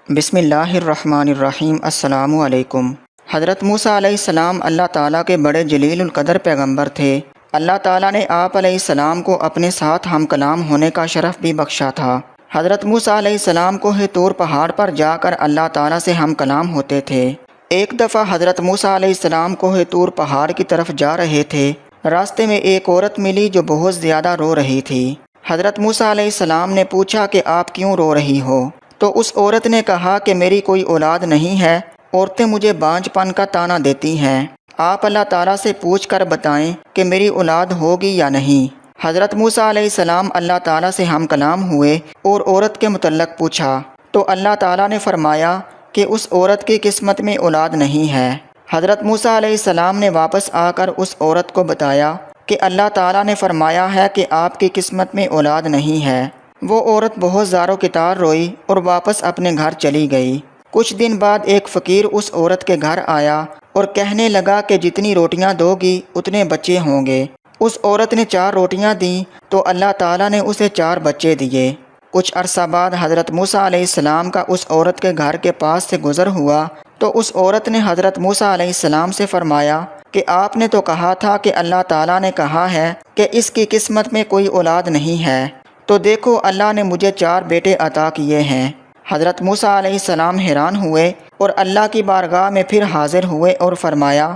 بسم اللہ الرحمن الرحیم۔ السلام علیکم۔ حضرت موسیٰ علیہ السلام اللہ تعالیٰ کے بڑے جلیل القدر پیغمبر تھے۔ اللہ تعالیٰ نے آپ علیہ السلام کو اپنے ساتھ ہم کلام ہونے کا شرف بھی بخشا تھا۔ حضرت موسیٰ علیہ السلام کو طور پہاڑ پر جا کر اللہ تعالیٰ سے ہم کلام ہوتے تھے۔ ایک دفعہ حضرت موسیٰ علیہ السلام کو طور پہاڑ کی طرف جا رہے تھے۔ راستے میں ایک عورت ملی جو بہت زیادہ رو رہی تھی۔ حضرت موسیٰ علیہ السلام نے پوچھا کہ آپ کیوں رو رہی ہو؟ تو اس عورت نے کہا کہ میری کوئی اولاد نہیں ہے، عورتیں مجھے بانجھ پن کا طعنہ دیتی ہیں، آپ اللہ تعالیٰ سے پوچھ کر بتائیں کہ میری اولاد ہوگی یا نہیں۔ حضرت موسیٰ علیہ السلام اللہ تعالیٰ سے ہم کلام ہوئے اور عورت کے متعلق پوچھا تو اللہ تعالیٰ نے فرمایا کہ اس عورت کی قسمت میں اولاد نہیں ہے۔ حضرت موسیٰ علیہ السلام نے واپس آ کر اس عورت کو بتایا کہ اللہ تعالیٰ نے فرمایا ہے کہ آپ کی قسمت میں اولاد نہیں ہے۔ وہ عورت بہت زار و کتار روئی اور واپس اپنے گھر چلی گئی۔ کچھ دن بعد ایک فقیر اس عورت کے گھر آیا اور کہنے لگا کہ جتنی روٹیاں دو گی اتنے بچے ہوں گے۔ اس عورت نے 4 روٹیاں دیں تو اللہ تعالیٰ نے اسے 4 بچے دیے۔ کچھ عرصہ بعد حضرت موسیٰ علیہ السلام کا اس عورت کے گھر کے پاس سے گزر ہوا تو اس عورت نے حضرت موسیٰ علیہ السلام سے فرمایا کہ آپ نے تو کہا تھا کہ اللہ تعالیٰ نے کہا ہے کہ اس کی قسمت میں کوئی اولاد نہیں ہے، تو دیکھو اللہ نے مجھے 4 بیٹے عطا کیے ہیں۔ حضرت موسیٰ علیہ السلام حیران ہوئے اور اللہ کی بارگاہ میں پھر حاضر ہوئے اور فرمایا،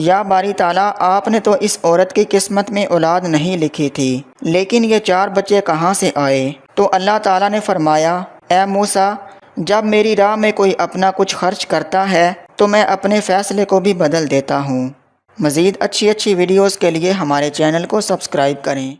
یا باری تعالیٰ، آپ نے تو اس عورت کی قسمت میں اولاد نہیں لکھی تھی، لیکن یہ 4 بچے کہاں سے آئے؟ تو اللہ تعالیٰ نے فرمایا، اے موسیٰ، جب میری راہ میں کوئی اپنا کچھ خرچ کرتا ہے تو میں اپنے فیصلے کو بھی بدل دیتا ہوں۔ مزید اچھی ویڈیوز کے لیے ہمارے چینل کو سبسکرائب کریں۔